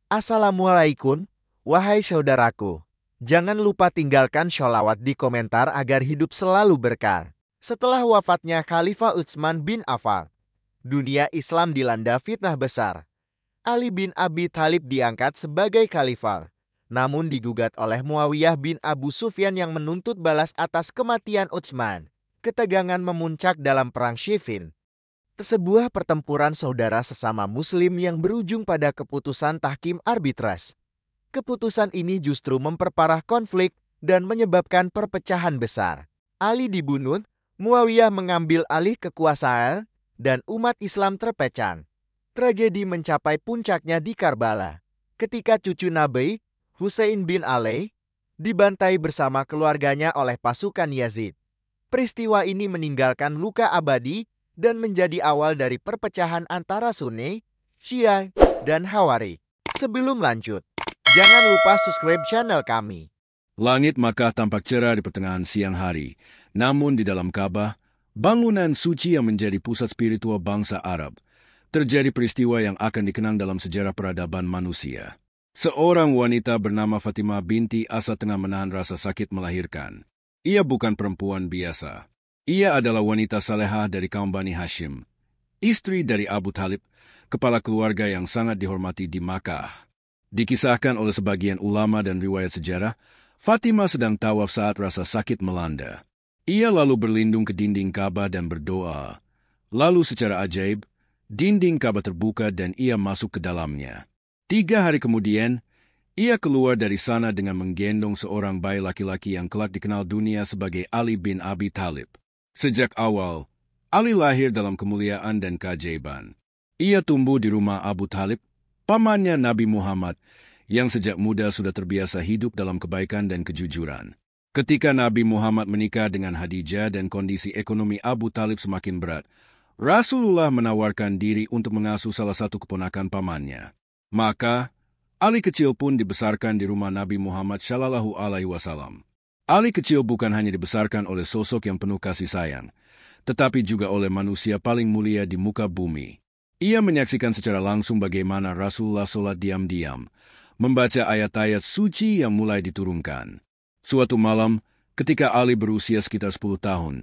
Assalamualaikum, wahai saudaraku. Jangan lupa tinggalkan sholawat di komentar agar hidup selalu berkah. Setelah wafatnya Khalifah Utsman bin Affan, dunia Islam dilanda fitnah besar. Ali bin Abi Thalib diangkat sebagai khalifah, namun digugat oleh Muawiyah bin Abu Sufyan yang menuntut balas atas kematian Utsman. Ketegangan memuncak dalam Perang Siffin. Sebuah pertempuran saudara sesama muslim yang berujung pada keputusan tahkim arbitras. Keputusan ini justru memperparah konflik dan menyebabkan perpecahan besar. Ali dibunuh, Muawiyah mengambil alih kekuasaan, dan umat Islam terpecah. Tragedi mencapai puncaknya di Karbala, ketika cucu Nabi, Husain bin Ali, dibantai bersama keluarganya oleh pasukan Yazid. Peristiwa ini meninggalkan luka abadi dan menjadi awal dari perpecahan antara Sunni, Syiah, dan Hawari. Sebelum lanjut, jangan lupa subscribe channel kami. Langit Makkah tampak cerah di pertengahan siang hari. Namun di dalam Ka'bah, bangunan suci yang menjadi pusat spiritual bangsa Arab, terjadi peristiwa yang akan dikenang dalam sejarah peradaban manusia. Seorang wanita bernama Fatimah binti Asad tengah menahan rasa sakit melahirkan. Ia bukan perempuan biasa. Ia adalah wanita salehah dari kaum Bani Hashim, istri dari Abu Thalib, kepala keluarga yang sangat dihormati di Makkah. Dikisahkan oleh sebagian ulama dan riwayat sejarah, Fatimah sedang tawaf saat rasa sakit melanda. Ia lalu berlindung ke dinding Ka'bah dan berdoa. Lalu secara ajaib, dinding Ka'bah terbuka dan ia masuk ke dalamnya. 3 hari kemudian, ia keluar dari sana dengan menggendong seorang bayi laki-laki yang kelak dikenal dunia sebagai Ali bin Abi Thalib. Sejak awal, Ali lahir dalam kemuliaan dan keajaiban. Ia tumbuh di rumah Abu Thalib, pamannya Nabi Muhammad, yang sejak muda sudah terbiasa hidup dalam kebaikan dan kejujuran. Ketika Nabi Muhammad menikah dengan Khadijah dan kondisi ekonomi Abu Thalib semakin berat, Rasulullah menawarkan diri untuk mengasuh salah satu keponakan pamannya. Maka, Ali kecil pun dibesarkan di rumah Nabi Muhammad Shallallahu Alaihi Wasallam. Ali kecil bukan hanya dibesarkan oleh sosok yang penuh kasih sayang, tetapi juga oleh manusia paling mulia di muka bumi. Ia menyaksikan secara langsung bagaimana Rasulullah sholat diam-diam, membaca ayat-ayat suci yang mulai diturunkan. Suatu malam, ketika Ali berusia sekitar 10 tahun,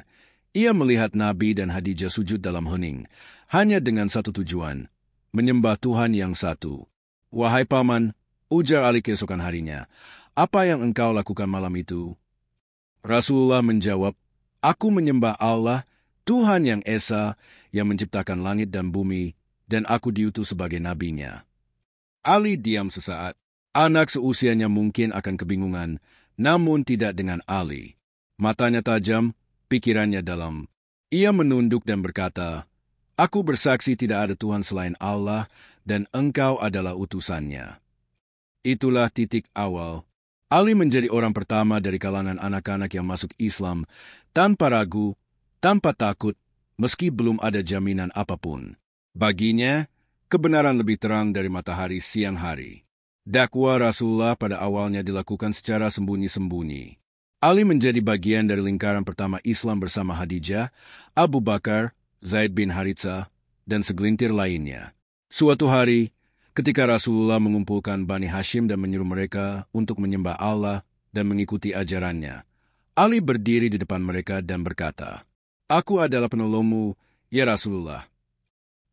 ia melihat Nabi dan Khadijah sujud dalam hening, hanya dengan satu tujuan, menyembah Tuhan yang satu. "Wahai paman," ujar Ali keesokan harinya, "apa yang engkau lakukan malam itu?" Rasulullah menjawab, "Aku menyembah Allah, Tuhan yang Esa, yang menciptakan langit dan bumi, dan aku diutus sebagai nabinya." Ali diam sesaat. Anak seusianya mungkin akan kebingungan, namun tidak dengan Ali. Matanya tajam, pikirannya dalam. Ia menunduk dan berkata, "Aku bersaksi tidak ada Tuhan selain Allah, dan engkau adalah utusannya." Itulah titik awal. Ali menjadi orang pertama dari kalangan anak-anak yang masuk Islam, tanpa ragu, tanpa takut, meski belum ada jaminan apapun. Baginya, kebenaran lebih terang dari matahari siang hari. Dakwah Rasulullah pada awalnya dilakukan secara sembunyi-sembunyi. Ali menjadi bagian dari lingkaran pertama Islam bersama Khadijah, Abu Bakar, Zaid bin Haritsah, dan segelintir lainnya. Suatu hari, ketika Rasulullah mengumpulkan Bani Hashim dan menyuruh mereka untuk menyembah Allah dan mengikuti ajarannya, Ali berdiri di depan mereka dan berkata, "Aku adalah penolongmu, ya Rasulullah."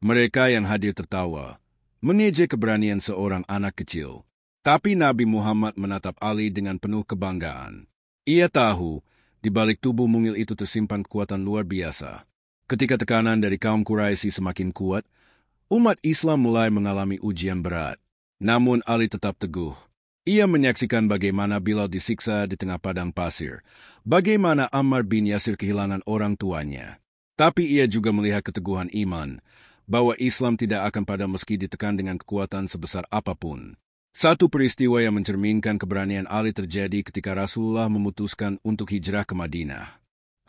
Mereka yang hadir tertawa, mengejek keberanian seorang anak kecil. Tapi Nabi Muhammad menatap Ali dengan penuh kebanggaan. Ia tahu, di balik tubuh mungil itu tersimpan kekuatan luar biasa. Ketika tekanan dari kaum Quraisy semakin kuat, umat Islam mulai mengalami ujian berat. Namun Ali tetap teguh. Ia menyaksikan bagaimana Bilal disiksa di tengah padang pasir, bagaimana Ammar bin Yasir kehilangan orang tuanya. Tapi ia juga melihat keteguhan iman, bahwa Islam tidak akan padam meski ditekan dengan kekuatan sebesar apapun. Satu peristiwa yang mencerminkan keberanian Ali terjadi ketika Rasulullah memutuskan untuk hijrah ke Madinah.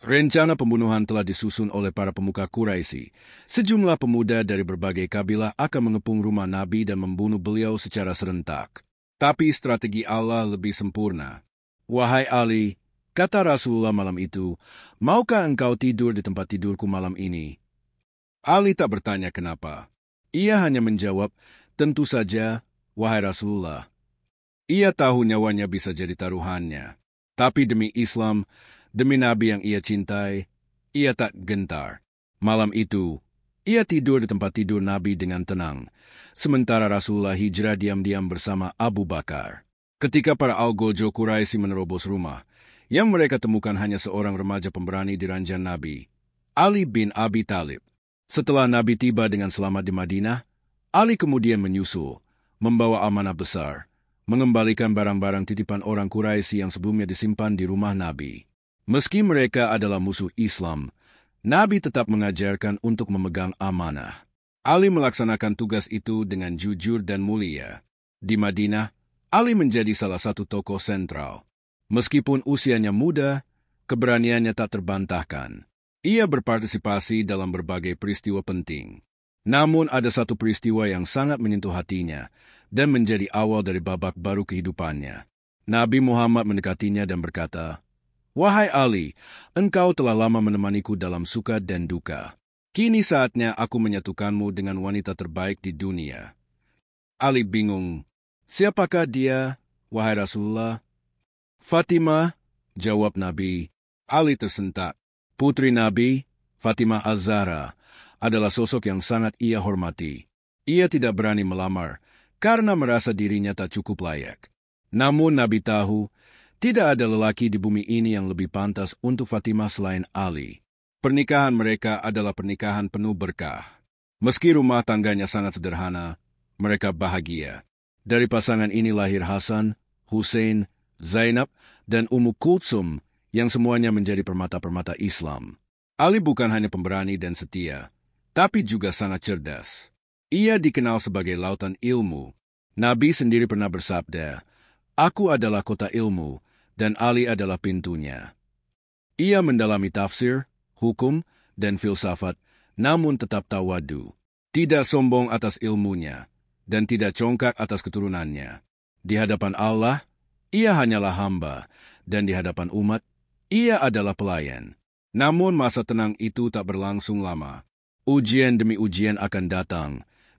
Rencana pembunuhan telah disusun oleh para pemuka Quraisy. Sejumlah pemuda dari berbagai kabilah akan mengepung rumah Nabi dan membunuh beliau secara serentak. Tapi strategi Allah lebih sempurna. "Wahai Ali," kata Rasulullah malam itu, "maukah engkau tidur di tempat tidurku malam ini?" Ali tak bertanya kenapa. Ia hanya menjawab, "Tentu saja, wahai Rasulullah. Ia tahu nyawanya bisa jadi taruhannya. Tapi demi Islam, demi Nabi yang ia cintai, ia tak gentar. Malam itu, ia tidur di tempat tidur Nabi dengan tenang, sementara Rasulullah hijrah diam-diam bersama Abu Bakar. Ketika para algojo Quraisy menerobos rumah, yang mereka temukan hanya seorang remaja pemberani di ranjang Nabi, Ali bin Abi Thalib. Setelah Nabi tiba dengan selamat di Madinah, Ali kemudian menyusul, membawa amanah besar, mengembalikan barang-barang titipan orang Quraisy yang sebelumnya disimpan di rumah Nabi. Meski mereka adalah musuh Islam, Nabi tetap mengajarkan untuk memegang amanah. Ali melaksanakan tugas itu dengan jujur dan mulia. Di Madinah, Ali menjadi salah satu tokoh sentral. Meskipun usianya muda, keberaniannya tak terbantahkan. Ia berpartisipasi dalam berbagai peristiwa penting. Namun ada satu peristiwa yang sangat menyentuh hatinya dan menjadi awal dari babak baru kehidupannya. Nabi Muhammad mendekatinya dan berkata, "Wahai Ali, engkau telah lama menemaniku dalam suka dan duka. Kini saatnya aku menyatukanmu dengan wanita terbaik di dunia." Ali bingung. "Siapakah dia, wahai Rasulullah?" "Fatimah," jawab Nabi. Ali tersentak. Putri Nabi, Fatimah Az-Zahra, adalah sosok yang sangat ia hormati. Ia tidak berani melamar karena merasa dirinya tak cukup layak. Namun Nabi tahu, tidak ada lelaki di bumi ini yang lebih pantas untuk Fatimah selain Ali. Pernikahan mereka adalah pernikahan penuh berkah. Meski rumah tangganya sangat sederhana, mereka bahagia. Dari pasangan ini lahir Hasan, Hussein, Zainab, dan Ummu Kultsum yang semuanya menjadi permata-permata Islam. Ali bukan hanya pemberani dan setia, tapi juga sangat cerdas. Ia dikenal sebagai lautan ilmu. Nabi sendiri pernah bersabda, "Aku adalah kota ilmu, dan Ali adalah pintunya." Ia mendalami tafsir, hukum, dan filsafat, namun tetap tawadu. Tidak sombong atas ilmunya, dan tidak congkak atas keturunannya. Di hadapan Allah, ia hanyalah hamba, dan di hadapan umat, ia adalah pelayan. Namun masa tenang itu tak berlangsung lama. Ujian demi ujian akan datang,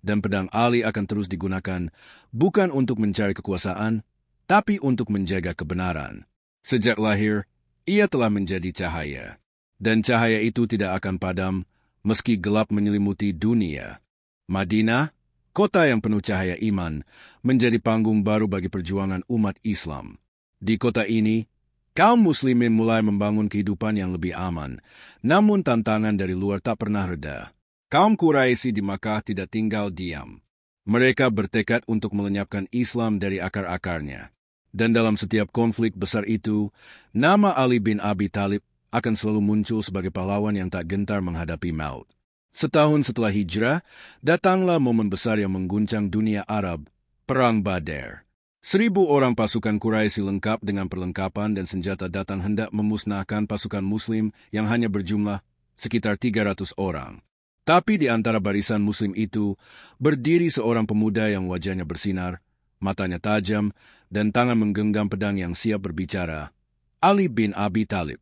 dan pedang Ali akan terus digunakan bukan untuk mencari kekuasaan, tapi untuk menjaga kebenaran. Sejak lahir, ia telah menjadi cahaya. Dan cahaya itu tidak akan padam meski gelap menyelimuti dunia. Madinah, kota yang penuh cahaya iman, menjadi panggung baru bagi perjuangan umat Islam. Di kota ini, kaum muslimin mulai membangun kehidupan yang lebih aman, namun tantangan dari luar tak pernah reda. Kaum Quraisy di Makkah tidak tinggal diam. Mereka bertekad untuk melenyapkan Islam dari akar-akarnya. Dan dalam setiap konflik besar itu, nama Ali bin Abi Thalib akan selalu muncul sebagai pahlawan yang tak gentar menghadapi maut. Setahun setelah hijrah, datanglah momen besar yang mengguncang dunia Arab, Perang Badar. 1.000 orang pasukan Quraisy lengkap dengan perlengkapan dan senjata datang hendak memusnahkan pasukan Muslim yang hanya berjumlah sekitar 300 orang. Tapi di antara barisan Muslim itu, berdiri seorang pemuda yang wajahnya bersinar, matanya tajam, dan tangan menggenggam pedang yang siap berbicara, Ali bin Abi Thalib.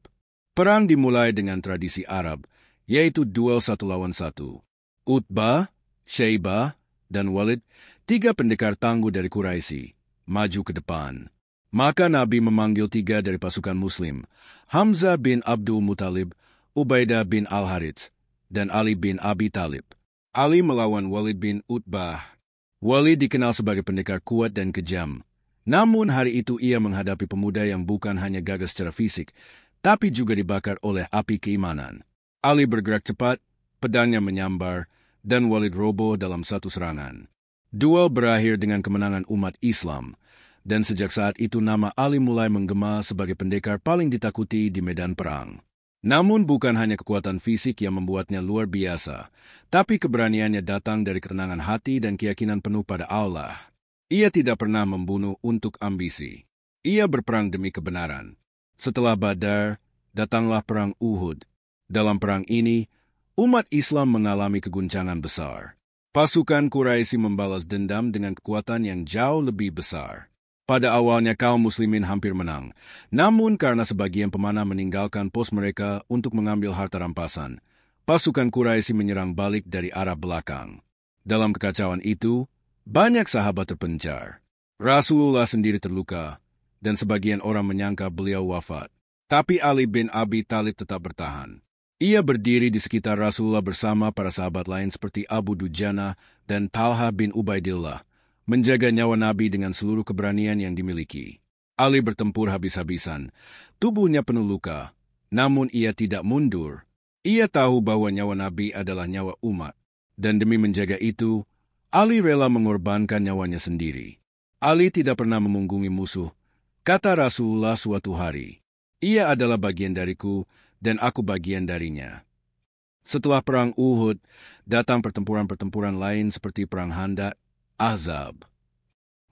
Perang dimulai dengan tradisi Arab, yaitu duel 1 lawan 1. Utbah, Syaibah, dan Walid, 3 pendekar tangguh dari Quraisy, maju ke depan. Maka Nabi memanggil 3 dari pasukan Muslim, Hamzah bin Abdul Muttalib, Ubaidah bin Al-Harits, dan Ali bin Abi Thalib. Ali melawan Walid bin Utbah. Walid dikenal sebagai pendekar kuat dan kejam. Namun hari itu ia menghadapi pemuda yang bukan hanya gagah secara fisik, tapi juga dibakar oleh api keimanan. Ali bergerak cepat, pedangnya menyambar, dan Walid roboh dalam satu serangan. Duel berakhir dengan kemenangan umat Islam, dan sejak saat itu nama Ali mulai menggema sebagai pendekar paling ditakuti di medan perang. Namun bukan hanya kekuatan fisik yang membuatnya luar biasa, tapi keberaniannya datang dari ketenangan hati dan keyakinan penuh pada Allah. Ia tidak pernah membunuh untuk ambisi. Ia berperang demi kebenaran. Setelah Badar, datanglah perang Uhud. Dalam perang ini, umat Islam mengalami keguncangan besar. Pasukan Quraisy membalas dendam dengan kekuatan yang jauh lebih besar. Pada awalnya kaum muslimin hampir menang, namun karena sebagian pemanah meninggalkan pos mereka untuk mengambil harta rampasan, pasukan Quraisy menyerang balik dari arah belakang. Dalam kekacauan itu, Banyak sahabat terpencar. Rasulullah sendiri terluka, dan sebagian orang menyangka beliau wafat. Tapi Ali bin Abi Thalib tetap bertahan. Ia berdiri di sekitar Rasulullah bersama para sahabat lain seperti Abu Dujana dan Talha bin Ubaidillah, menjaga nyawa Nabi dengan seluruh keberanian yang dimiliki. Ali bertempur habis-habisan. Tubuhnya penuh luka, namun ia tidak mundur. Ia tahu bahwa nyawa Nabi adalah nyawa umat, dan demi menjaga itu, Ali rela mengorbankan nyawanya sendiri. Ali tidak pernah memunggungi musuh. Kata Rasulullah suatu hari, "Ia adalah bagian dariku, dan aku bagian darinya." Setelah perang Uhud, datang pertempuran-pertempuran lain seperti perang Khandaq, Ahzab.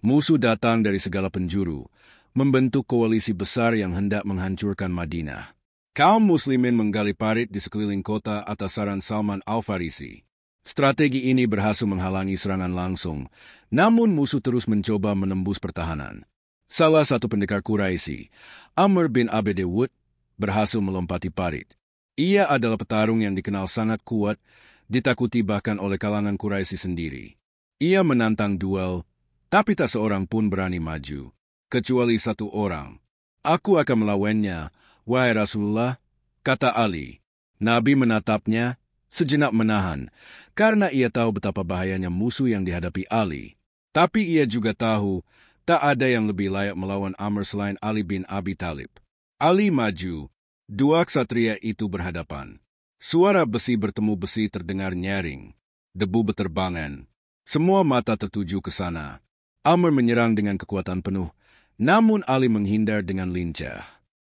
Musuh datang dari segala penjuru, membentuk koalisi besar yang hendak menghancurkan Madinah. Kaum muslimin menggali parit di sekeliling kota atas saran Salman Al-Farisi. Strategi ini berhasil menghalangi serangan langsung, namun musuh terus mencoba menembus pertahanan. Salah satu pendekar Quraisy, Amr bin Abd Wud, berhasil melompati parit. Ia adalah petarung yang dikenal sangat kuat, ditakuti bahkan oleh kalangan Quraisy sendiri. Ia menantang duel, tapi tak seorang pun berani maju, kecuali satu orang. "Aku akan melawannya, wahai Rasulullah," kata Ali. Nabi menatapnya, sejenak menahan, karena ia tahu betapa bahayanya musuh yang dihadapi Ali. Tapi ia juga tahu, tak ada yang lebih layak melawan Amr selain Ali bin Abi Thalib. Ali maju, dua ksatria itu berhadapan. Suara besi bertemu besi terdengar nyaring, debu beterbangan. Semua mata tertuju ke sana. Amr menyerang dengan kekuatan penuh, namun Ali menghindar dengan lincah.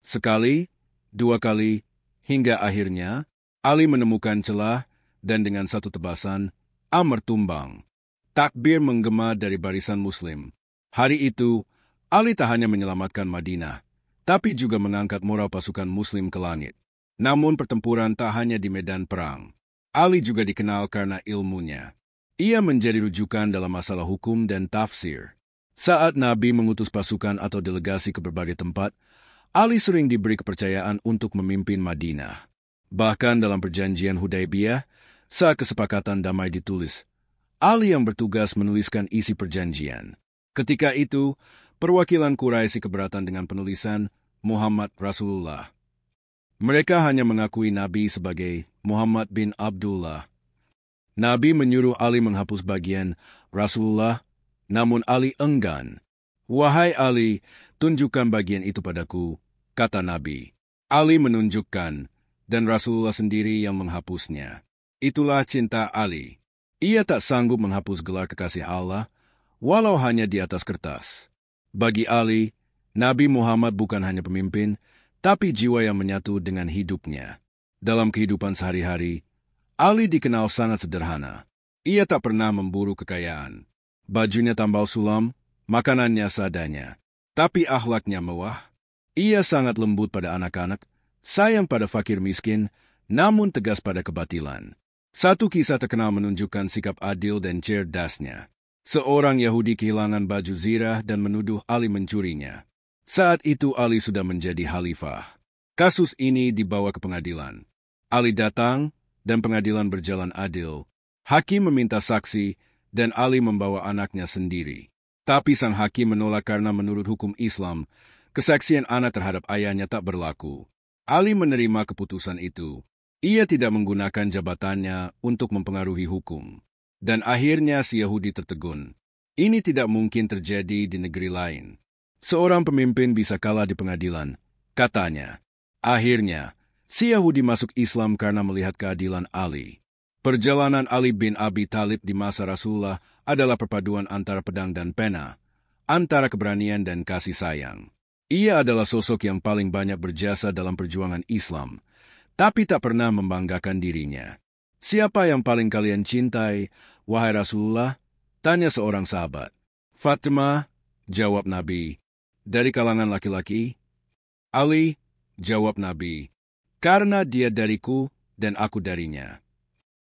Sekali, dua kali, hingga akhirnya, Ali menemukan celah, dan dengan satu tebasan, Amr tumbang. Takbir menggema dari barisan Muslim. Hari itu, Ali tak hanya menyelamatkan Madinah, tapi juga mengangkat moral pasukan Muslim ke langit. Namun pertempuran tak hanya di medan perang. Ali juga dikenal karena ilmunya. Ia menjadi rujukan dalam masalah hukum dan tafsir. Saat Nabi mengutus pasukan atau delegasi ke berbagai tempat, Ali sering diberi kepercayaan untuk memimpin Madinah. Bahkan dalam perjanjian Hudaybiyah, saat kesepakatan damai ditulis, Ali yang bertugas menuliskan isi perjanjian. Ketika itu, perwakilan Quraisy keberatan dengan penulisan Muhammad Rasulullah. Mereka hanya mengakui Nabi sebagai Muhammad bin Abdullah. Nabi menyuruh Ali menghapus bagian Rasulullah, namun Ali enggan. "Wahai Ali, tunjukkan bagian itu padaku," kata Nabi. Ali menunjukkan, dan Rasulullah sendiri yang menghapusnya. Itulah cinta Ali. Ia tak sanggup menghapus gelar kekasih Allah, walau hanya di atas kertas. Bagi Ali, Nabi Muhammad bukan hanya pemimpin, tapi jiwa yang menyatu dengan hidupnya. Dalam kehidupan sehari-hari, Ali dikenal sangat sederhana. Ia tak pernah memburu kekayaan. Bajunya tambal sulam, makanannya seadanya. Tapi akhlaknya mewah. Ia sangat lembut pada anak-anak, sayang pada fakir miskin, namun tegas pada kebatilan. Satu kisah terkenal menunjukkan sikap adil dan cerdasnya. Seorang Yahudi kehilangan baju zirah dan menuduh Ali mencurinya. Saat itu Ali sudah menjadi khalifah. Kasus ini dibawa ke pengadilan. Ali datang, dan pengadilan berjalan adil. Hakim meminta saksi, dan Ali membawa anaknya sendiri. Tapi sang hakim menolak karena menurut hukum Islam, kesaksian anak terhadap ayahnya tak berlaku. Ali menerima keputusan itu. Ia tidak menggunakan jabatannya untuk mempengaruhi hukum. Dan akhirnya si Yahudi tertegun. Ini tidak mungkin terjadi di negeri lain. Seorang pemimpin bisa kalah di pengadilan, katanya. Akhirnya, si Yahudi masuk Islam karena melihat keadilan Ali. Perjalanan Ali bin Abi Thalib di masa Rasulullah adalah perpaduan antara pedang dan pena, antara keberanian dan kasih sayang. Ia adalah sosok yang paling banyak berjasa dalam perjuangan Islam, tapi tak pernah membanggakan dirinya. "Siapa yang paling kalian cintai, wahai Rasulullah?" tanya seorang sahabat. "Fatimah," jawab Nabi. "Dari kalangan laki-laki?" "Ali," jawab Nabi. "Karena dia dariku dan aku darinya."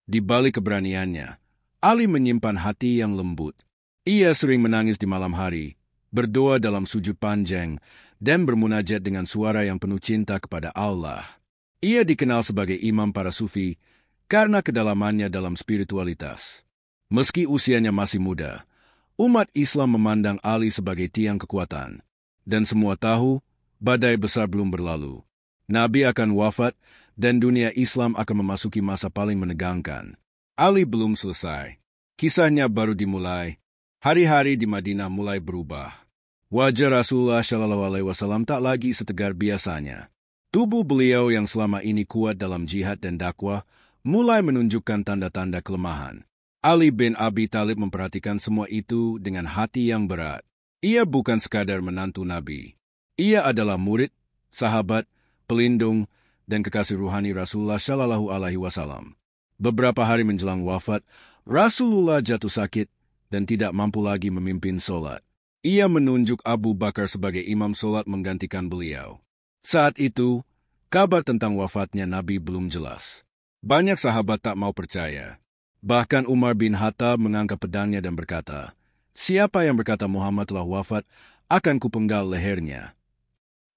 Di balik keberaniannya, Ali menyimpan hati yang lembut. Ia sering menangis di malam hari, berdoa dalam sujud panjang, dan bermunajat dengan suara yang penuh cinta kepada Allah. Ia dikenal sebagai imam para sufi karena kedalamannya dalam spiritualitas. Meski usianya masih muda, Umat Islam memandang Ali sebagai tiang kekuatan. Dan semua tahu, badai besar belum berlalu. Nabi akan wafat, dan dunia Islam akan memasuki masa paling menegangkan. Ali belum selesai. Kisahnya baru dimulai. Hari-hari di Madinah mulai berubah. Wajah Rasulullah SAW tak lagi setegar biasanya. Tubuh beliau yang selama ini kuat dalam jihad dan dakwah mulai menunjukkan tanda-tanda kelemahan. Ali bin Abi Thalib memperhatikan semua itu dengan hati yang berat. Ia bukan sekadar menantu Nabi. Ia adalah murid, sahabat, pelindung, dan kekasih ruhani Rasulullah SAW. Beberapa hari menjelang wafat, Rasulullah jatuh sakit dan tidak mampu lagi memimpin solat. Ia menunjuk Abu Bakar sebagai imam solat menggantikan beliau. Saat itu, kabar tentang wafatnya Nabi belum jelas. Banyak sahabat tak mau percaya. Bahkan Umar bin Khattab mengangkat pedangnya dan berkata, "Siapa yang berkata Muhammad telah wafat, akan kupenggal lehernya."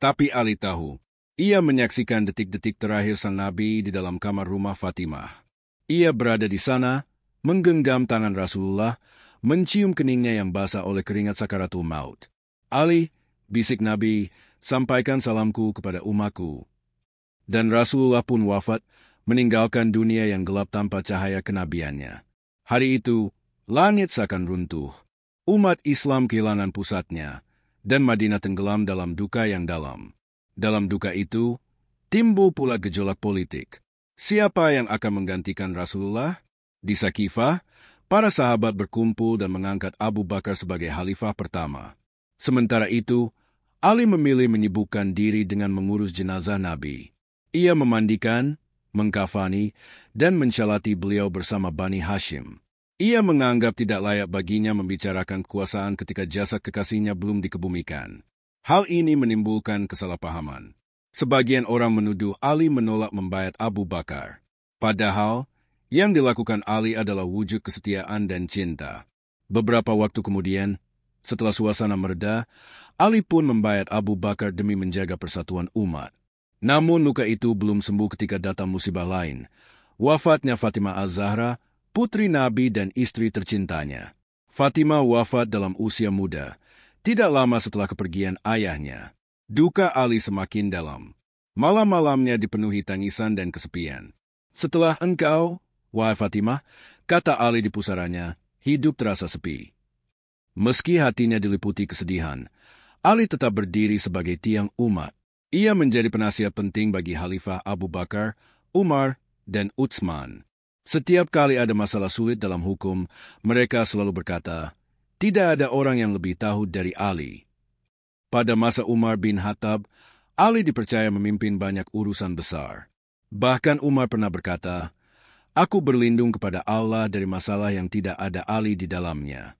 Tapi Ali tahu, ia menyaksikan detik-detik terakhir sang Nabi di dalam kamar rumah Fatimah. Ia berada di sana, menggenggam tangan Rasulullah, mencium keningnya yang basah oleh keringat sakaratul maut. "Ali," bisik Nabi, "sampaikan salamku kepada umatku." Dan Rasulullah pun wafat, meninggalkan dunia yang gelap tanpa cahaya kenabiannya. Hari itu, langit seakan runtuh. Umat Islam kehilangan pusatnya, dan Madinah tenggelam dalam duka yang dalam. Dalam duka itu, timbul pula gejolak politik. Siapa yang akan menggantikan Rasulullah? Di Sakifah, para sahabat berkumpul dan mengangkat Abu Bakar sebagai khalifah pertama. Sementara itu, Ali memilih menyibukkan diri dengan mengurus jenazah Nabi. Ia memandikan, mengkafani, dan mensyalati beliau bersama Bani Hashim. Ia menganggap tidak layak baginya membicarakan kekuasaan ketika jasad kekasihnya belum dikebumikan. Hal ini menimbulkan kesalahpahaman. Sebagian orang menuduh Ali menolak membayat Abu Bakar. Padahal, yang dilakukan Ali adalah wujud kesetiaan dan cinta. Beberapa waktu kemudian, setelah suasana mereda, Ali pun membayat Abu Bakar demi menjaga persatuan umat. Namun luka itu belum sembuh ketika datang musibah lain. Wafatnya Fatimah Az-Zahra, putri Nabi dan istri tercintanya. Fatimah wafat dalam usia muda, tidak lama setelah kepergian ayahnya. Duka Ali semakin dalam. Malam-malamnya dipenuhi tangisan dan kesepian. "Setelah engkau, wahai Fatimah," kata Ali di pusarannya, "hidup terasa sepi." Meski hatinya diliputi kesedihan, Ali tetap berdiri sebagai tiang umat. Ia menjadi penasihat penting bagi Khalifah Abu Bakar, Umar, dan Utsman. Setiap kali ada masalah sulit dalam hukum, mereka selalu berkata, "Tidak ada orang yang lebih tahu dari Ali." Pada masa Umar bin Khattab, Ali dipercaya memimpin banyak urusan besar. Bahkan Umar pernah berkata, "Aku berlindung kepada Allah dari masalah yang tidak ada Ali di dalamnya."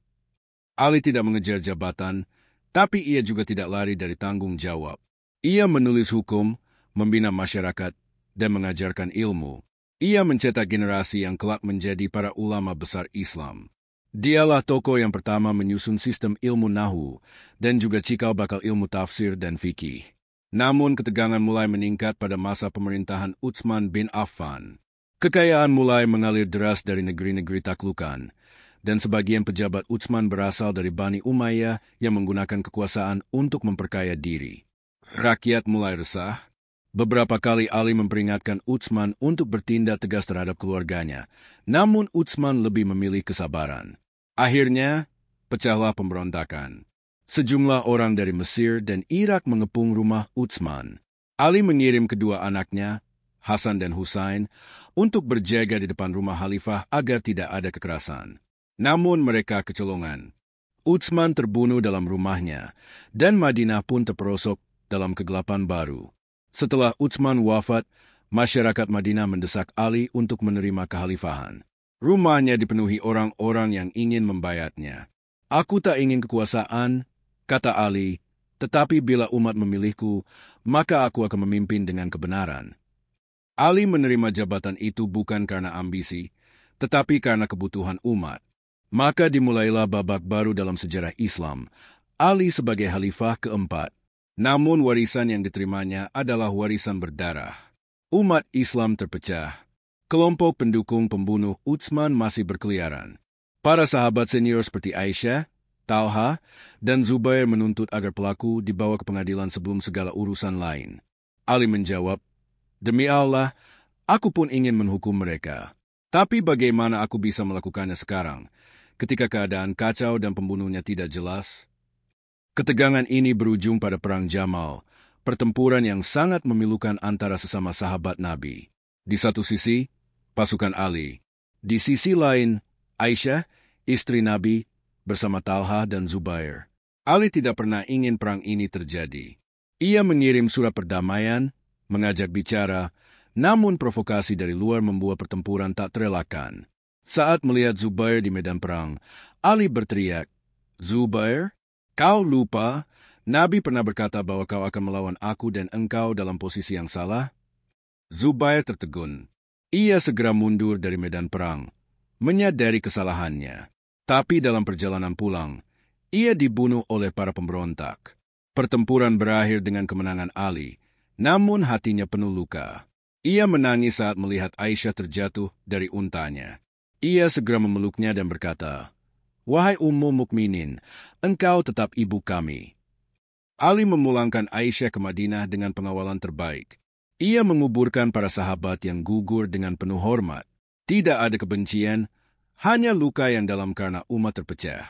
Ali tidak mengejar jabatan, tapi ia juga tidak lari dari tanggung jawab. Ia menulis hukum, membina masyarakat, dan mengajarkan ilmu. Ia mencetak generasi yang kelak menjadi para ulama besar Islam. Dialah tokoh yang pertama menyusun sistem ilmu nahu dan juga cikal bakal ilmu tafsir dan fikih. Namun ketegangan mulai meningkat pada masa pemerintahan Utsman bin Affan. Kekayaan mulai mengalir deras dari negeri-negeri taklukan, dan sebagian pejabat Utsman berasal dari Bani Umayyah yang menggunakan kekuasaan untuk memperkaya diri. Rakyat mulai resah. Beberapa kali Ali memperingatkan Utsman untuk bertindak tegas terhadap keluarganya, namun Utsman lebih memilih kesabaran. Akhirnya, pecahlah pemberontakan. Sejumlah orang dari Mesir dan Irak mengepung rumah Utsman. Ali mengirim kedua anaknya, Hasan dan Husain, untuk berjaga di depan rumah khalifah agar tidak ada kekerasan. Namun mereka kecolongan. Utsman terbunuh dalam rumahnya, dan Madinah pun terperosok dalam kegelapan baru. Setelah Utsman wafat, masyarakat Madinah mendesak Ali untuk menerima kekhalifahan. Rumahnya dipenuhi orang-orang yang ingin membayatnya. "Aku tak ingin kekuasaan," kata Ali, "tetapi bila umat memilihku, maka aku akan memimpin dengan kebenaran." Ali menerima jabatan itu bukan karena ambisi, tetapi karena kebutuhan umat. Maka dimulailah babak baru dalam sejarah Islam, Ali sebagai khalifah keempat. Namun warisan yang diterimanya adalah warisan berdarah. Umat Islam terpecah. Kelompok pendukung pembunuh Utsman masih berkeliaran. Para sahabat senior seperti Aisyah, Talha, dan Zubair menuntut agar pelaku dibawa ke pengadilan sebelum segala urusan lain. Ali menjawab, "Demi Allah, aku pun ingin menghukum mereka. Tapi bagaimana aku bisa melakukannya sekarang, ketika keadaan kacau dan pembunuhnya tidak jelas?" Ketegangan ini berujung pada Perang Jamal, pertempuran yang sangat memilukan antara sesama sahabat Nabi. Di satu sisi, pasukan Ali. Di sisi lain, Aisyah, istri Nabi, bersama Talha dan Zubair. Ali tidak pernah ingin perang ini terjadi. Ia mengirim surat perdamaian, mengajak bicara, namun provokasi dari luar membuat pertempuran tak terelakkan. Saat melihat Zubair di medan perang, Ali berteriak, "Zubair, kau lupa, Nabi pernah berkata bahwa kau akan melawan aku dan engkau dalam posisi yang salah?" Zubair tertegun. Ia segera mundur dari medan perang, menyadari kesalahannya. Tapi dalam perjalanan pulang, ia dibunuh oleh para pemberontak. Pertempuran berakhir dengan kemenangan Ali, namun hatinya penuh luka. Ia menangis saat melihat Aisyah terjatuh dari untanya. Ia segera memeluknya dan berkata, "Wahai Ummul Mukminin, engkau tetap ibu kami." Ali memulangkan Aisyah ke Madinah dengan pengawalan terbaik. Ia menguburkan para sahabat yang gugur dengan penuh hormat. Tidak ada kebencian, hanya luka yang dalam karena umat terpecah.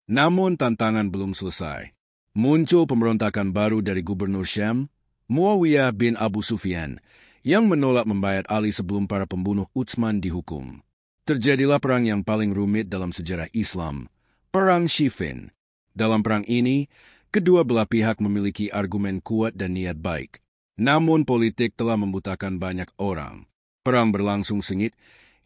Namun tantangan belum selesai. Muncul pemberontakan baru dari Gubernur Syam, Muawiyah bin Abu Sufyan, yang menolak membayar Ali sebelum para pembunuh Utsman dihukum. Terjadilah perang yang paling rumit dalam sejarah Islam, Perang Siffin. Dalam perang ini, kedua belah pihak memiliki argumen kuat dan niat baik. Namun politik telah membutakan banyak orang. Perang berlangsung sengit,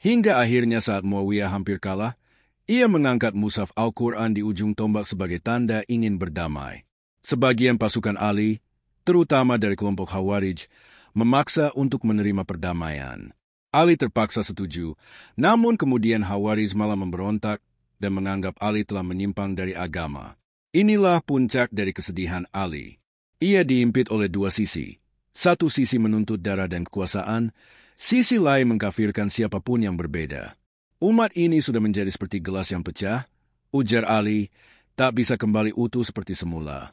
hingga akhirnya saat Muawiyah hampir kalah, ia mengangkat mushaf Al-Quran di ujung tombak sebagai tanda ingin berdamai. Sebagian pasukan Ali, terutama dari kelompok Khawarij, memaksa untuk menerima perdamaian. Ali terpaksa setuju, namun kemudian Khawarij malah memberontak dan menganggap Ali telah menyimpang dari agama. Inilah puncak dari kesedihan Ali. Ia diimpit oleh dua sisi. Satu sisi menuntut darah dan kekuasaan, sisi lain mengkafirkan siapapun yang berbeda. Umat ini sudah menjadi seperti gelas yang pecah, ujar Ali, tak bisa kembali utuh seperti semula.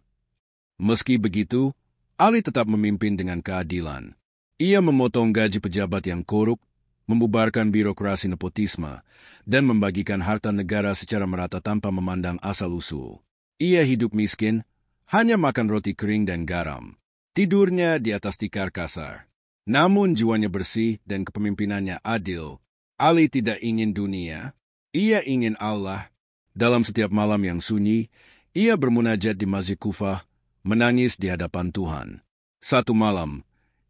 Meski begitu, Ali tetap memimpin dengan keadilan. Ia memotong gaji pejabat yang korup, membubarkan birokrasi nepotisme, dan membagikan harta negara secara merata tanpa memandang asal-usul. Ia hidup miskin, hanya makan roti kering dan garam. Tidurnya di atas tikar kasar. Namun jiwanya bersih dan kepemimpinannya adil. Ali tidak ingin dunia, ia ingin Allah. Dalam setiap malam yang sunyi, ia bermunajat di Masjid Kufah, menangis di hadapan Tuhan. Satu malam,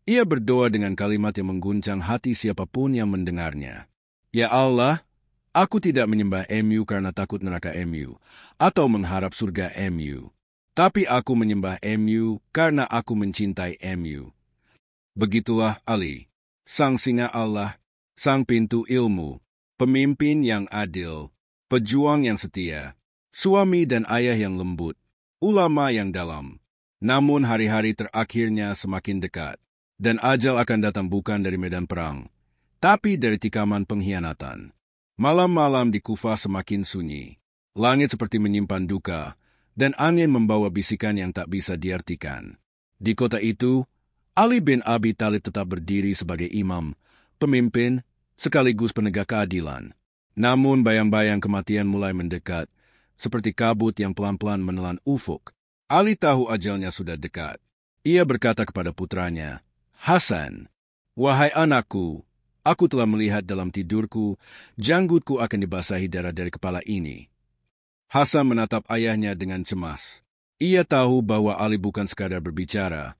ia berdoa dengan kalimat yang mengguncang hati siapapun yang mendengarnya. "Ya Allah, aku tidak menyembah MU karena takut neraka MU, atau mengharap surga MU. Tapi aku menyembah MU karena aku mencintai MU." Begitulah Ali, sang singa Allah, sang pintu ilmu, pemimpin yang adil, pejuang yang setia, suami dan ayah yang lembut, ulama yang dalam. Namun hari-hari terakhirnya semakin dekat, dan ajal akan datang bukan dari medan perang, tapi dari tikaman pengkhianatan. Malam-malam di Kufah semakin sunyi, langit seperti menyimpan duka, dan angin membawa bisikan yang tak bisa diartikan. Di kota itu, Ali bin Abi Thalib tetap berdiri sebagai imam, pemimpin, sekaligus penegak keadilan. Namun bayang-bayang kematian mulai mendekat, seperti kabut yang pelan-pelan menelan ufuk. Ali tahu ajalnya sudah dekat. Ia berkata kepada putranya, "Hasan, wahai anakku, aku telah melihat dalam tidurku, janggutku akan dibasahi darah dari kepala ini." Hasan menatap ayahnya dengan cemas. Ia tahu bahwa Ali bukan sekadar berbicara,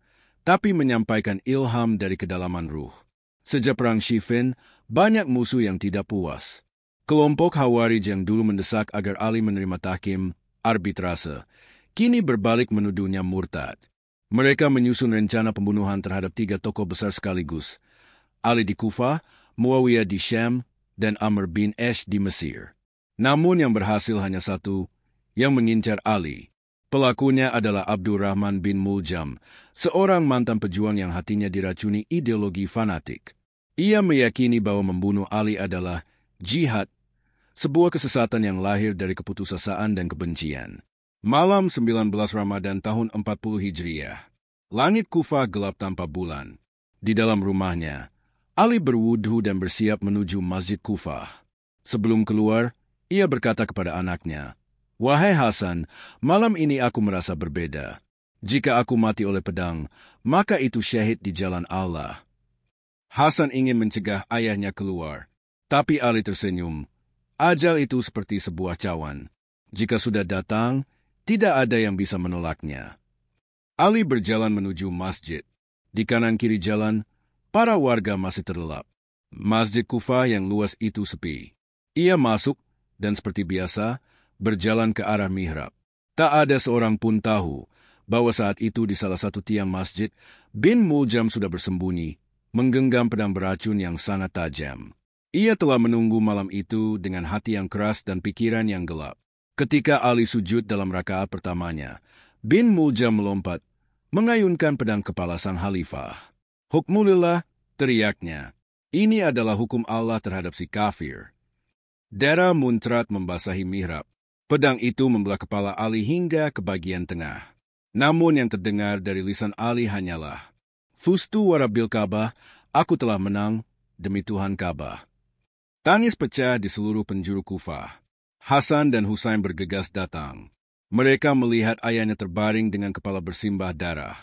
tapi menyampaikan ilham dari kedalaman ruh. Sejak Perang Siffin, banyak musuh yang tidak puas. Kelompok Khawarij yang dulu mendesak agar Ali menerima tahkim, arbitrase, kini berbalik menuduhnya murtad. Mereka menyusun rencana pembunuhan terhadap 3 tokoh besar sekaligus, Ali di Kufah, Muawiyah di Syam, dan Amr bin Ash di Mesir. Namun yang berhasil hanya satu, yang mengincar Ali. Pelakunya adalah Abdurrahman bin Muljam, seorang mantan pejuang yang hatinya diracuni ideologi fanatik. Ia meyakini bahwa membunuh Ali adalah jihad, sebuah kesesatan yang lahir dari keputusasaan dan kebencian. Malam 19 Ramadan tahun 40 Hijriah. Langit Kufah gelap tanpa bulan. Di dalam rumahnya, Ali berwudhu dan bersiap menuju Masjid Kufah. Sebelum keluar, ia berkata kepada anaknya, "Wahai Hasan, malam ini aku merasa berbeda. Jika aku mati oleh pedang, maka itu syahid di jalan Allah." Hasan ingin mencegah ayahnya keluar, tapi Ali tersenyum. Ajal itu seperti sebuah cawan. Jika sudah datang, tidak ada yang bisa menolaknya. Ali berjalan menuju masjid. Di kanan kiri jalan, para warga masih terlelap. Masjid Kufah yang luas itu sepi. Ia masuk dan seperti biasa, berjalan ke arah mihrab. Tak ada seorang pun tahu bahwa saat itu di salah satu tiang masjid, bin Muljam sudah bersembunyi, menggenggam pedang beracun yang sangat tajam. Ia telah menunggu malam itu dengan hati yang keras dan pikiran yang gelap. Ketika Ali sujud dalam rakaat pertamanya, bin Muljam melompat, mengayunkan pedang kepala sang khalifah. "Hukmulillah," teriaknya. "Ini adalah hukum Allah terhadap si kafir." Darah muncrat membasahi mihrab. Pedang itu membelah kepala Ali hingga ke bagian tengah. Namun yang terdengar dari lisan Ali hanyalah, "Fustu warabil Ka'bah, aku telah menang demi Tuhan Ka'bah." Tangis pecah di seluruh penjuru Kufah. Hasan dan Husain bergegas datang. Mereka melihat ayahnya terbaring dengan kepala bersimbah darah.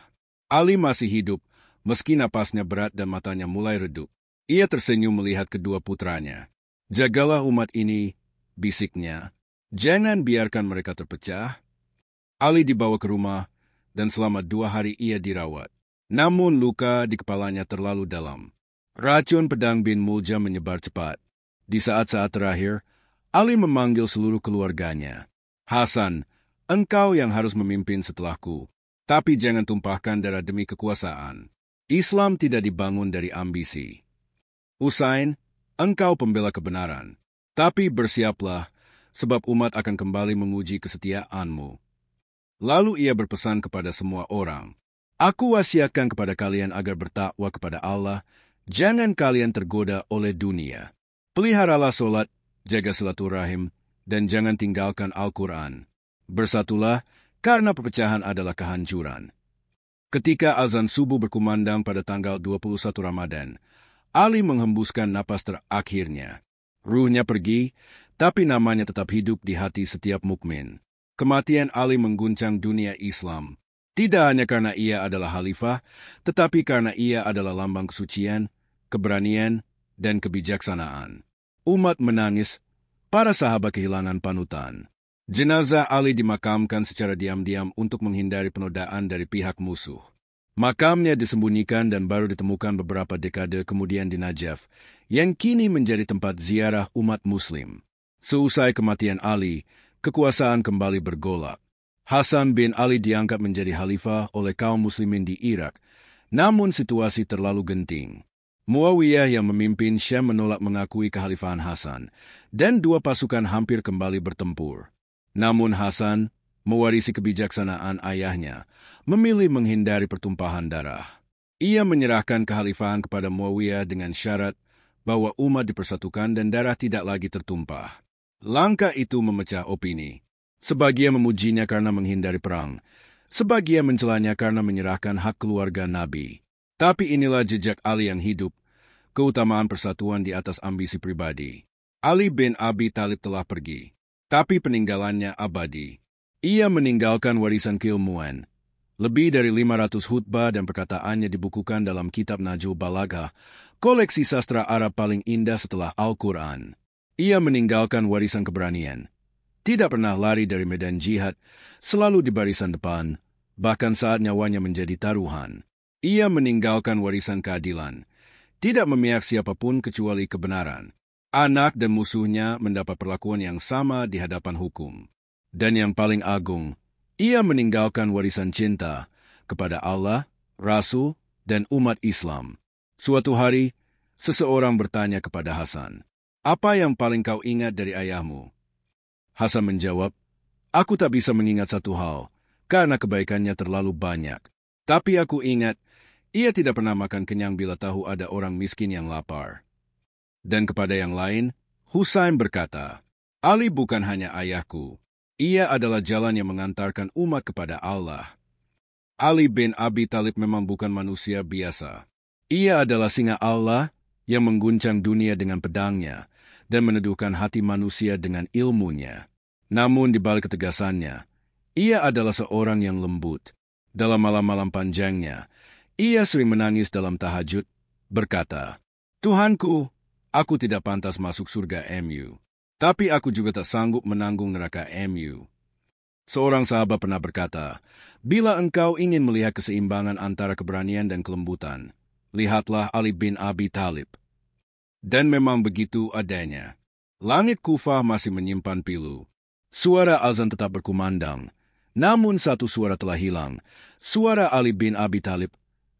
Ali masih hidup, meski napasnya berat dan matanya mulai redup. Ia tersenyum melihat kedua putranya. "Jagalah umat ini," bisiknya. "Jangan biarkan mereka terpecah." Ali dibawa ke rumah, dan selama 2 hari ia dirawat. Namun luka di kepalanya terlalu dalam. Racun pedang bin Muljam menyebar cepat. Di saat-saat terakhir, Ali memanggil seluruh keluarganya. "Hasan, engkau yang harus memimpin setelahku, tapi jangan tumpahkan darah demi kekuasaan. Islam tidak dibangun dari ambisi. Husain, engkau pembela kebenaran, tapi bersiaplah, sebab umat akan kembali menguji kesetiaanmu." Lalu ia berpesan kepada semua orang, "Aku wasiatkan kepada kalian agar bertakwa kepada Allah, jangan kalian tergoda oleh dunia. Peliharalah solat, jaga silaturahim, dan jangan tinggalkan Al-Quran. Bersatulah, karena perpecahan adalah kehancuran." Ketika azan subuh berkumandang pada tanggal 21 Ramadan, Ali menghembuskan napas terakhirnya. Ruhnya pergi, tapi namanya tetap hidup di hati setiap mukmin. Kematian Ali mengguncang dunia Islam. Tidak hanya karena ia adalah khalifah, tetapi karena ia adalah lambang kesucian, keberanian, dan kebijaksanaan. Umat menangis, para sahabat kehilangan panutan. Jenazah Ali dimakamkan secara diam-diam untuk menghindari penodaan dari pihak musuh. Makamnya disembunyikan dan baru ditemukan beberapa dekade kemudian di Najaf, yang kini menjadi tempat ziarah umat Muslim. Seusai kematian Ali, kekuasaan kembali bergolak. Hasan bin Ali diangkat menjadi khalifah oleh kaum muslimin di Irak, namun situasi terlalu genting. Muawiyah yang memimpin Syam menolak mengakui kekhalifahan Hasan, dan 2 pasukan hampir kembali bertempur. Namun Hasan, mewarisi kebijaksanaan ayahnya, memilih menghindari pertumpahan darah. Ia menyerahkan kekhalifahan kepada Muawiyah dengan syarat bahwa umat dipersatukan dan darah tidak lagi tertumpah. Langkah itu memecah opini. Sebagian memujinya karena menghindari perang, sebagian mencelanya karena menyerahkan hak keluarga Nabi. Tapi inilah jejak Ali yang hidup, keutamaan persatuan di atas ambisi pribadi. Ali bin Abi Thalib telah pergi, tapi peninggalannya abadi. Ia meninggalkan warisan keilmuan. Lebih dari 500 khutbah dan perkataannya dibukukan dalam kitab Najul Balaghah, koleksi sastra Arab paling indah setelah Al-Quran. Ia meninggalkan warisan keberanian. Tidak pernah lari dari medan jihad, selalu di barisan depan, bahkan saat nyawanya menjadi taruhan. Ia meninggalkan warisan keadilan, tidak memihak siapapun kecuali kebenaran. Anak dan musuhnya mendapat perlakuan yang sama di hadapan hukum. Dan yang paling agung, ia meninggalkan warisan cinta kepada Allah, Rasul, dan umat Islam. Suatu hari, seseorang bertanya kepada Hasan, "Apa yang paling kau ingat dari ayahmu?" Hasan menjawab, "Aku tak bisa mengingat satu hal, karena kebaikannya terlalu banyak. Tapi aku ingat, ia tidak pernah makan kenyang bila tahu ada orang miskin yang lapar." Dan kepada yang lain, Husain berkata, "Ali bukan hanya ayahku. Ia adalah jalan yang mengantarkan umat kepada Allah. Ali bin Abi Thalib memang bukan manusia biasa. Ia adalah singa Allah yang mengguncang dunia dengan pedangnya dan meneduhkan hati manusia dengan ilmunya. Namun di balik ketegasannya, ia adalah seorang yang lembut. Dalam malam-malam panjangnya, ia sering menangis dalam tahajud, berkata, "Tuhanku, aku tidak pantas masuk surga MU. Tapi aku juga tak sanggup menanggung neraka MU." Seorang sahabat pernah berkata, "Bila engkau ingin melihat keseimbangan antara keberanian dan kelembutan, lihatlah Ali bin Abi Thalib." Dan memang begitu adanya. Langit Kufah masih menyimpan pilu. Suara azan tetap berkumandang. Namun satu suara telah hilang. Suara Ali bin Abi Thalib,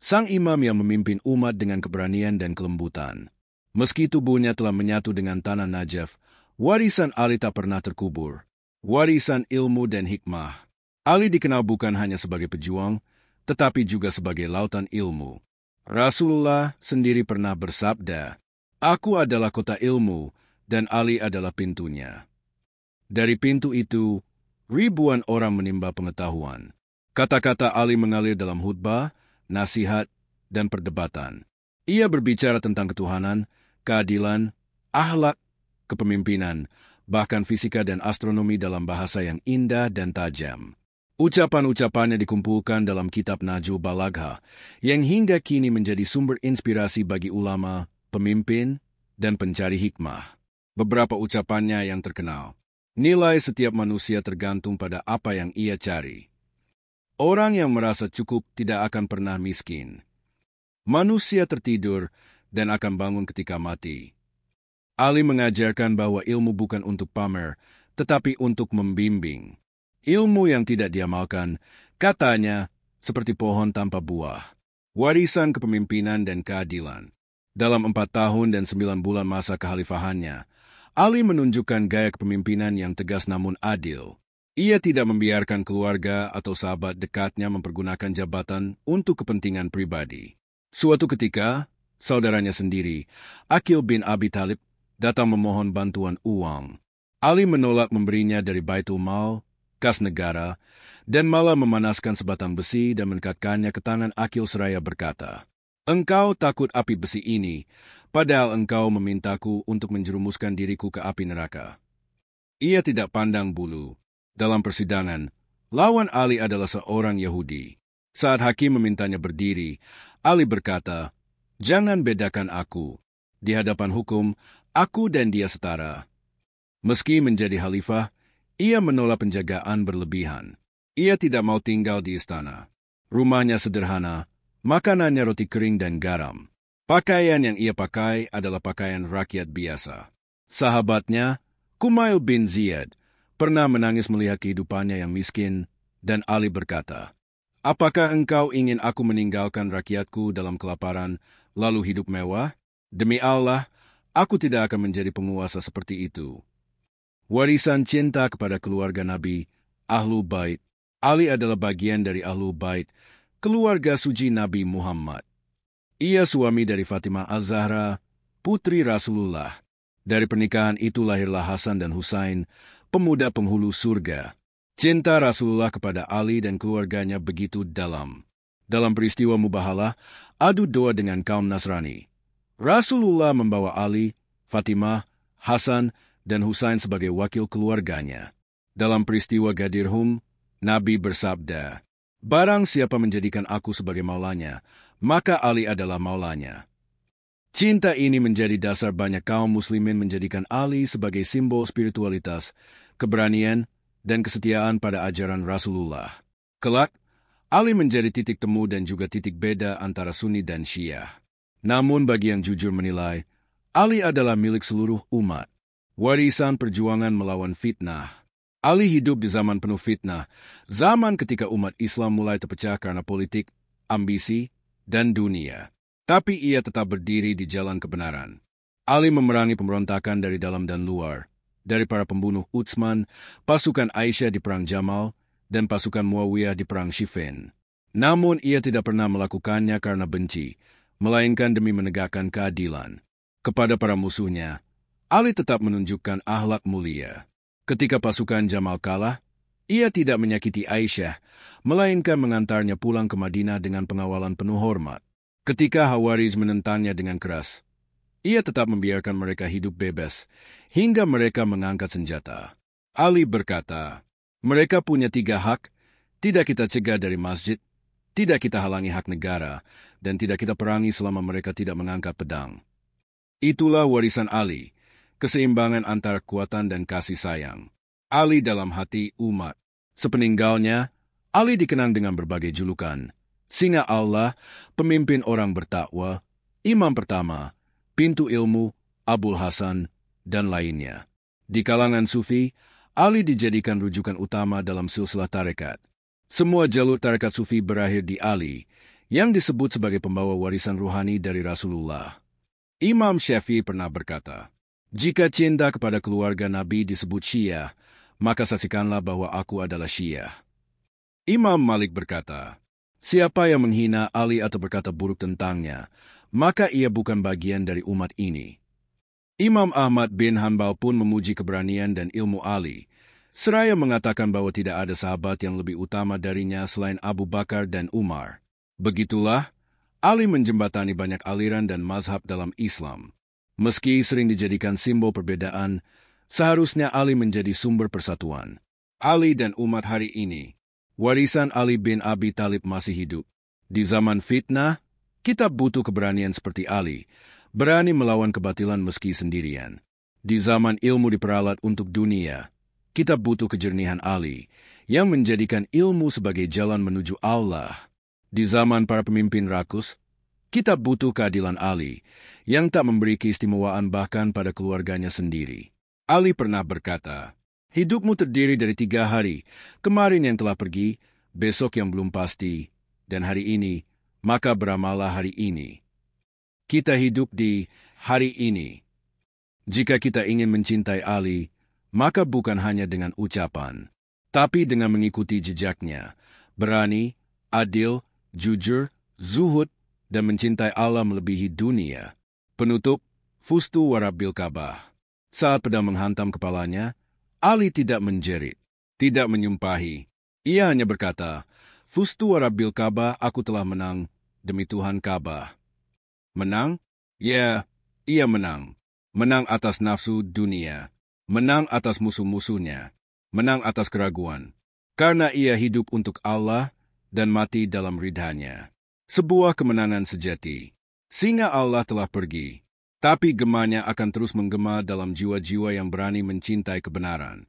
sang imam yang memimpin umat dengan keberanian dan kelembutan. Meski tubuhnya telah menyatu dengan tanah Najaf, warisan Ali tak pernah terkubur. Warisan ilmu dan hikmah. Ali dikenal bukan hanya sebagai pejuang, tetapi juga sebagai lautan ilmu. Rasulullah sendiri pernah bersabda, "Aku adalah kota ilmu, dan Ali adalah pintunya." Dari pintu itu, ribuan orang menimba pengetahuan. Kata-kata Ali mengalir dalam khutbah, nasihat, dan perdebatan. Ia berbicara tentang ketuhanan, keadilan, akhlak, kepemimpinan, bahkan fisika dan astronomi dalam bahasa yang indah dan tajam. Ucapan-ucapannya dikumpulkan dalam kitab Nahjul Balagha, yang hingga kini menjadi sumber inspirasi bagi ulama, pemimpin, dan pencari hikmah. Beberapa ucapannya yang terkenal. Nilai setiap manusia tergantung pada apa yang ia cari. Orang yang merasa cukup tidak akan pernah miskin. Manusia tertidur dan akan bangun ketika mati. Ali mengajarkan bahwa ilmu bukan untuk pamer, tetapi untuk membimbing. Ilmu yang tidak diamalkan, katanya, seperti pohon tanpa buah. Warisan kepemimpinan dan keadilan. Dalam 4 tahun dan 9 bulan masa kekhalifahannya, Ali menunjukkan gaya kepemimpinan yang tegas namun adil. Ia tidak membiarkan keluarga atau sahabat dekatnya mempergunakan jabatan untuk kepentingan pribadi. Suatu ketika, saudaranya sendiri, Aqil bin Abi Thalib, datang memohon bantuan uang. Ali menolak memberinya dari Baitul Mal, kas negara, dan malah memanaskan sebatang besi dan menekatkannya ke tangan Aqil seraya berkata, "Engkau takut api besi ini, padahal engkau memintaku untuk menjerumuskan diriku ke api neraka." Ia tidak pandang bulu. Dalam persidangan, lawan Ali adalah seorang Yahudi. Saat hakim memintanya berdiri, Ali berkata, "Jangan bedakan aku. Di hadapan hukum, aku dan dia setara." Meski menjadi khalifah, ia menolak penjagaan berlebihan. Ia tidak mau tinggal di istana. Rumahnya sederhana, makanannya roti kering dan garam. Pakaian yang ia pakai adalah pakaian rakyat biasa. Sahabatnya, Kumail bin Ziyad, pernah menangis melihat kehidupannya yang miskin, dan Ali berkata, "Apakah engkau ingin aku meninggalkan rakyatku dalam kelaparan, lalu hidup mewah? Demi Allah, aku tidak akan menjadi penguasa seperti itu." Warisan cinta kepada keluarga Nabi, Ahlul Bait. Ali adalah bagian dari Ahlul Bait, keluarga suci Nabi Muhammad. Ia suami dari Fatimah Az-Zahra, putri Rasulullah. Dari pernikahan itu lahirlah Hasan dan Husain, pemuda penghulu surga. Cinta Rasulullah kepada Ali dan keluarganya begitu dalam. Dalam peristiwa Mubahalah, adu doa dengan kaum Nasrani. Rasulullah membawa Ali, Fatimah, Hasan, dan Husain sebagai wakil keluarganya. Dalam peristiwa Gadir Hum, Nabi bersabda, "Barang siapa menjadikan aku sebagai maulanya, maka Ali adalah maulanya." Cinta ini menjadi dasar banyak kaum muslimin menjadikan Ali sebagai simbol spiritualitas, keberanian, dan kesetiaan pada ajaran Rasulullah. Kelak, Ali menjadi titik temu dan juga titik beda antara Sunni dan Syiah. Namun bagi yang jujur menilai, Ali adalah milik seluruh umat. Warisan perjuangan melawan fitnah. Ali hidup di zaman penuh fitnah, zaman ketika umat Islam mulai terpecah karena politik, ambisi, dan dunia. Tapi ia tetap berdiri di jalan kebenaran. Ali memerangi pemberontakan dari dalam dan luar, dari para pembunuh Utsman, pasukan Aisyah di Perang Jamal, dan pasukan Muawiyah di Perang Siffin. Namun ia tidak pernah melakukannya karena benci, melainkan demi menegakkan keadilan. Kepada para musuhnya, Ali tetap menunjukkan akhlak mulia. Ketika pasukan Jamal kalah, Ia tidak menyakiti Aisyah, melainkan mengantarnya pulang ke Madinah dengan pengawalan penuh hormat. Ketika Khawarij menentangnya dengan keras, ia tetap membiarkan mereka hidup bebas, hingga mereka mengangkat senjata. Ali berkata, mereka punya 3 hak, tidak kita cegah dari masjid, tidak kita halangi hak negara, dan tidak kita perangi selama mereka tidak mengangkat pedang. Itulah warisan Ali, keseimbangan antara kekuatan dan kasih sayang. Ali dalam hati umat. Sepeninggalnya, Ali dikenang dengan berbagai julukan. Singa Allah, pemimpin orang bertakwa, imam pertama, pintu ilmu, Abul Hasan, dan lainnya. Di kalangan Sufi, Ali dijadikan rujukan utama dalam silsilah tarekat. Semua jalur tarekat Sufi berakhir di Ali, yang disebut sebagai pembawa warisan ruhani dari Rasulullah. Imam Syafi'i pernah berkata, jika cinta kepada keluarga Nabi disebut Syiah, maka saksikanlah bahwa aku adalah Syiah. Imam Malik berkata, siapa yang menghina Ali atau berkata buruk tentangnya, maka ia bukan bagian dari umat ini. Imam Ahmad bin Hanbal pun memuji keberanian dan ilmu Ali, seraya mengatakan bahwa tidak ada sahabat yang lebih utama darinya selain Abu Bakar dan Umar. Begitulah, Ali menjembatani banyak aliran dan mazhab dalam Islam. Meski sering dijadikan simbol perbedaan, seharusnya Ali menjadi sumber persatuan. Ali dan umat hari ini, warisan Ali bin Abi Thalib masih hidup. Di zaman fitnah, kita butuh keberanian seperti Ali, berani melawan kebatilan meski sendirian. Di zaman ilmu diperalat untuk dunia, kita butuh kejernihan Ali, yang menjadikan ilmu sebagai jalan menuju Allah. Di zaman para pemimpin rakus, kita butuh keadilan Ali, yang tak memberi keistimewaan bahkan pada keluarganya sendiri. Ali pernah berkata, hidupmu terdiri dari 3 hari, kemarin yang telah pergi, besok yang belum pasti, dan hari ini, maka beramallah hari ini. Kita hidup di hari ini. Jika kita ingin mencintai Ali, maka bukan hanya dengan ucapan, tapi dengan mengikuti jejaknya, berani, adil, jujur, zuhud, dan mencintai Allah melebihi dunia. Penutup, Fustu Warabil Ka'bah. Saat pedang menghantam kepalanya, Ali tidak menjerit, tidak menyumpahi. Ia hanya berkata, Fustu Warabil Ka'bah, aku telah menang demi Tuhan Ka'bah. Menang? Ya, ia menang. Menang atas nafsu dunia. Menang atas musuh-musuhnya. Menang atas keraguan. Karena ia hidup untuk Allah dan mati dalam ridhanya. Sebuah kemenangan sejati. Singa Allah telah pergi, tapi gemanya akan terus menggema dalam jiwa-jiwa yang berani mencintai kebenaran.